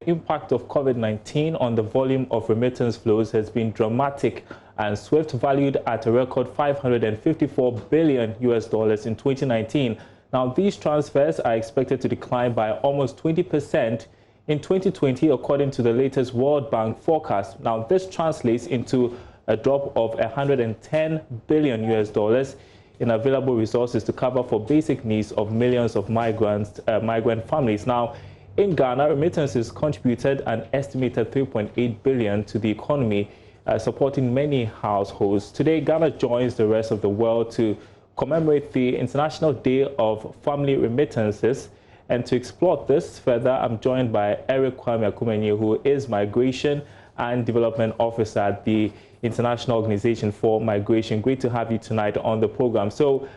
impact of COVID-19 on the volume of remittance flows has been dramatic and swift, valued at a record $554 billion in 2019. Now, these transfers are expected to decline by almost 20% in 2020, according to the latest World Bank forecast. Now, this translates into a drop of $110 billion in available resources to cover for basic needs of millions of migrant families. Now, in Ghana, remittances contributed an estimated $3.8 billion to the economy, supporting many households. Today, Ghana joins the rest of the world to commemorate the International Day of Family Remittances. And to explore this further, I'm joined by Eric Kwame Akumenyi, who is Migration and Development Officer at the International Organization for Migration. Great to have you tonight on the program. So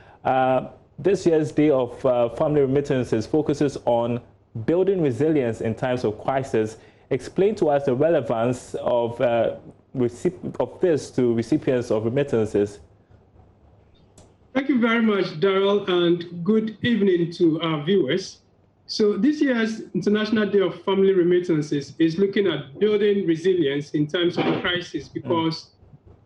this year's Day of Family Remittances focuses on building resilience in times of crisis. Explain to us the relevance of this to recipients of remittances. Thank you very much, Daryl, and good evening to our viewers. So this year's International Day of Family Remittances is looking at building resilience in times of crisis, because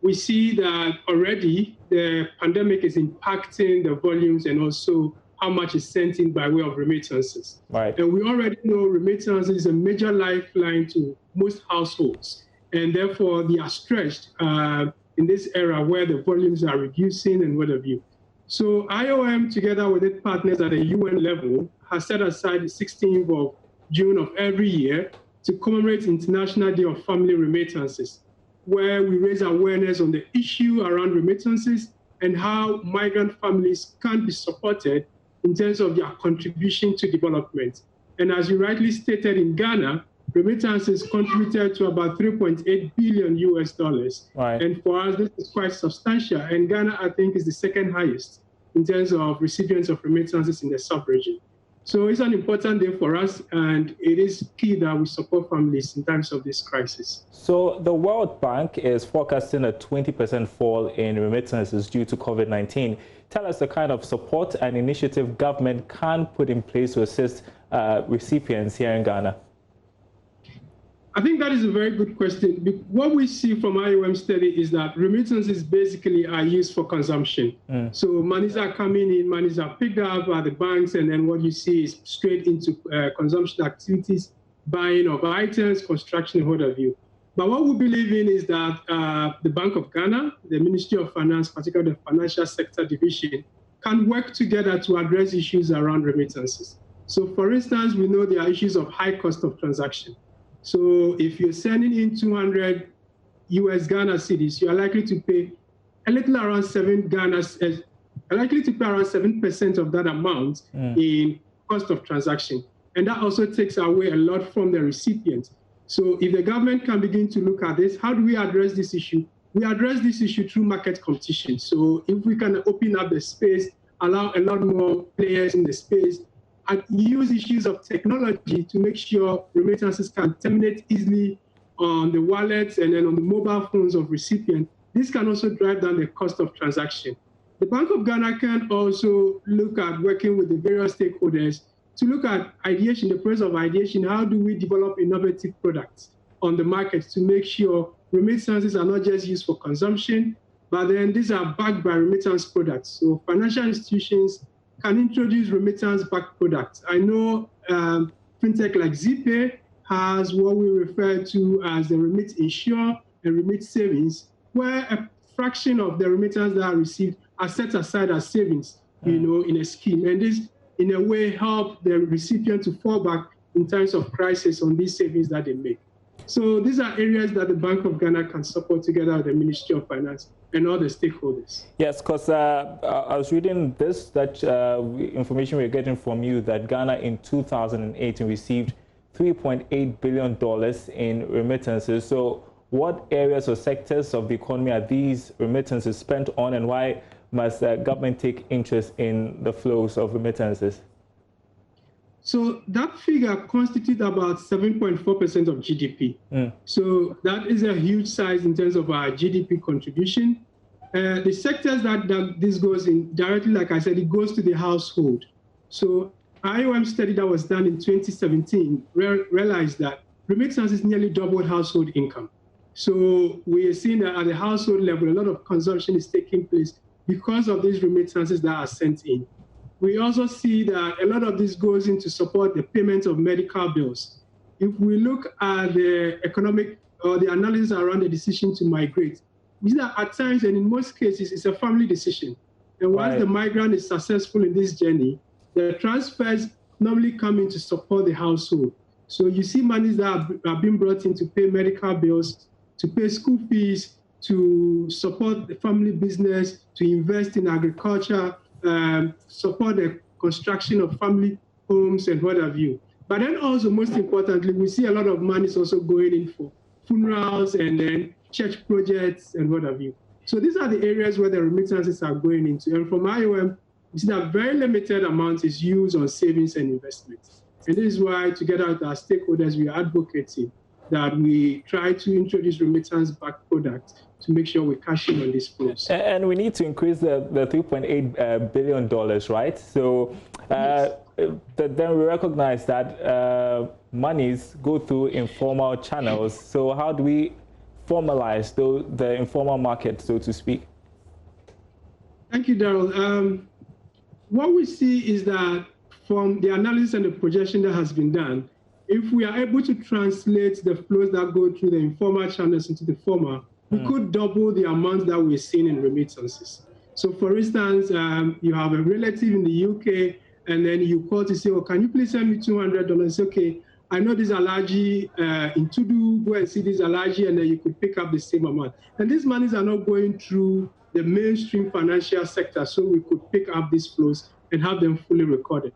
we see that already the pandemic is impacting the volumes and also how much is sent in by way of remittances. Right. And we already know remittances is a major lifeline to most households, and therefore they are stretched in this era where the volumes are reducing and what have you. So IOM, together with its partners at the UN level, has set aside the 16th of June of every year to commemorate International Day of Family Remittances, where we raise awareness on the issue around remittances and how migrant families can be supported in terms of their contribution to development. And as you rightly stated, in Ghana, remittances contributed to about $3.8 billion. Right. And for us, this is quite substantial. And Ghana, I think, is the second highest in terms of recipients of remittances in the sub-region. So it's an important day for us, and it is key that we support families in times of this crisis. So the World Bank is forecasting a 20% fall in remittances due to COVID-19. Tell us the kind of support and initiative government can put in place to assist recipients here in Ghana. I think that is a very good question. What we see from IOM study is that remittances basically are used for consumption. So monies are coming in, monies are picked up at the banks, and then what you see is straight into consumption activities, buying of items, construction, and what have you. But what we believe in is that the Bank of Ghana, the Ministry of Finance, particularly the Financial Sector Division, can work together to address issues around remittances. So for instance, we know there are issues of high cost of transaction. So if you're sending in 200 US Ghana cedis, you are likely to pay a little around 7% of that amount in cost of transaction. And that also takes away a lot from the recipient. So if the government can begin to look at this, how do we address this issue? We address this issue through market competition. So if we can open up the space, allow a lot more players in the space, and use issues of technology to make sure remittances can terminate easily on the wallets and then on the mobile phones of recipients, this can also drive down the cost of transaction. The Bank of Ghana can also look at working with the various stakeholders to look at ideation, the process of ideation. How do we develop innovative products on the market to make sure remittances are not just used for consumption, but then these are backed by remittance products. So financial institutions can introduce remittance-backed products. I know fintech like ZPay has what we refer to as the Remit Insure and Remit Savings, where a fraction of the remittance that are received are set aside as savings, in a scheme. And this, in a way, help the recipient to fall back in times of crisis on these savings that they make. So these are areas that the Bank of Ghana can support together with the Ministry of Finance and all the stakeholders. Yes, because I was reading this, that information we're getting from you, that Ghana in 2008 received $3.8 billion in remittances. So what areas or sectors of the economy are these remittances spent on, and why must government take interest in the flows of remittances? So that figure constitutes about 7.4% of GDP. So that is a huge size in terms of our GDP contribution. The sectors that this goes in directly, like I said, it goes to the household. So IOM study that was done in 2017 realized that remittances nearly doubled household income. So we are seeing that at the household level, a lot of consumption is taking place because of these remittances that are sent in. We also see that a lot of this goes into support the payment of medical bills. If we look at the economic or the analysis around the decision to migrate, we see that at times and in most cases, it's a family decision. And once the migrant is successful in this journey, the transfers normally come in to support the household. So you see monies that are being brought in to pay medical bills, to pay school fees, to support the family business, to invest in agriculture, support the construction of family homes and what have you. But then also, most importantly, we see a lot of money is also going in for funerals and then church projects and what have you. So these are the areas where the remittances are going into. And from IOM, we see that very limited amount is used on savings and investments. And this is why, together with our stakeholders, we are advocating that we try to introduce remittance-backed products to make sure we cash in on these flows. And we need to increase the $3.8 billion, right? So Yes. then we recognize that monies go through informal channels. So how do we formalize the informal market, so to speak? Thank you, Daryl. What we see is that from the analysis and the projection that has been done, if we are able to translate the flows that go through the informal channels into the formal, we could double the amount that we're seeing in remittances. So for instance, you have a relative in the UK, and then you call to say, oh, can you please send me $200? Say, okay, I know this Aboagye in Tudu, go and see this Aboagye, and then you could pick up the same amount. And these monies are not going through the mainstream financial sector, so we could pick up these flows and have them fully recorded.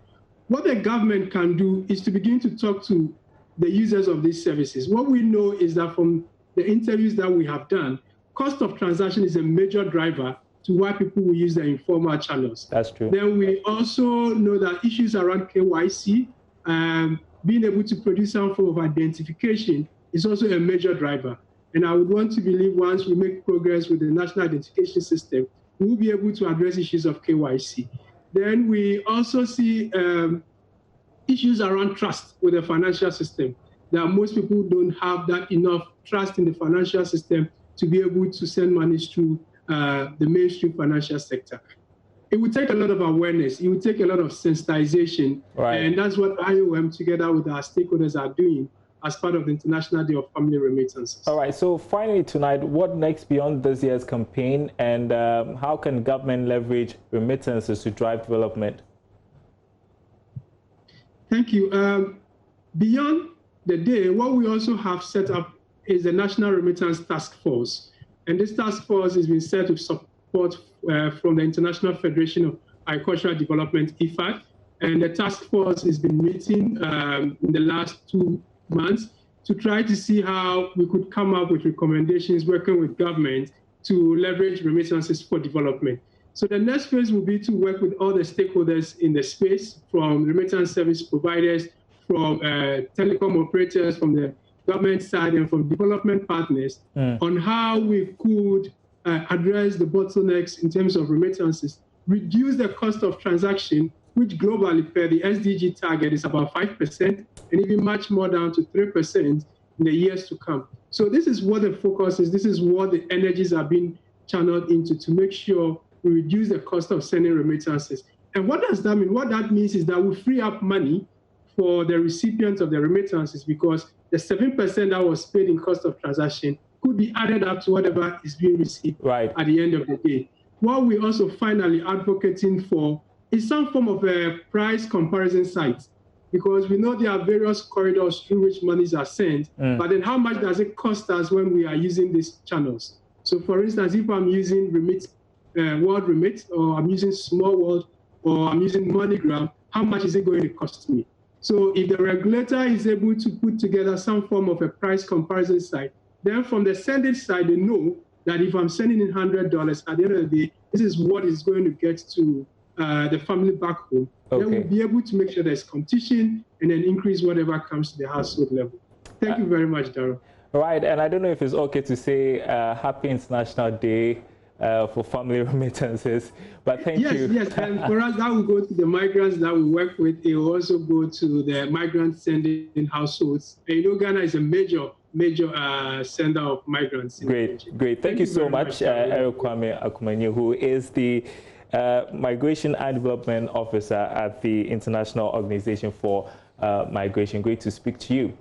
What the government can do is to begin to talk to the users of these services. What we know is that from the interviews that we have done, cost of transaction is a major driver to why people will use the informal channels. That's true. Then we also know that issues around KYC, being able to produce some form of identification is also a major driver. And I would want to believe once we make progress with the national identification system, we will be able to address issues of KYC. Then we also see issues around trust with the financial system, that most people don't have that enough trust in the financial system to be able to send money through the mainstream financial sector. It would take a lot of awareness. It would take a lot of sensitization. Right. And that's what IOM, together with our stakeholders, are doing as part of the International Day of Family Remittances. All right. So finally tonight, what next beyond this year's campaign, and how can government leverage remittances to drive development? Thank you. Beyond the day, what we also have set up is the National Remittance Task Force. And this task force has been set with support from the International Federation of Agricultural Development, IFAD. And the task force has been meeting in the last 2 months to try to see how we could come up with recommendations working with government to leverage remittances for development. So the next phase will be to work with all the stakeholders in the space, from remittance service providers, from telecom operators, from the government side, and from development partners on how we could address the bottlenecks in terms of remittances, reduce the cost of transaction, which globally per the SDG target is about 5%, and even much more down to 3% in the years to come. So this is what the focus is. This is what the energies are being channeled into to make sure we reduce the cost of sending remittances. And what does that mean? What that means is that we free up money for the recipients of the remittances, because the 7% that was paid in cost of transaction could be added up to whatever is being received at the end of the day. What we're also finally advocating for is some form of a price comparison site, because we know there are various corridors through which monies are sent, but then how much does it cost us when we are using these channels? So for instance, if I'm using World Remit, or I'm using Small World, or I'm using MoneyGram, how much is it going to cost me? So if the regulator is able to put together some form of a price comparison site, then from the sending side, they know that if I'm sending in $100, at the end of the day, this is what is going to get to the family back home. Then we'll be able to make sure there's competition and then increase whatever comes to the household level. Thank you very much, Darryl. Right, and I don't know if it's okay to say Happy International Day for family remittances. But thank you. Yes, and for us, that will go to the migrants that we work with. It will also go to the migrant sending households. And you know, Ghana is a major sender of migrants. Great. Thank you so much, Eric Kwame Akumanyu, who is the Migration and Development Officer at the International Organization for Migration. Great to speak to you.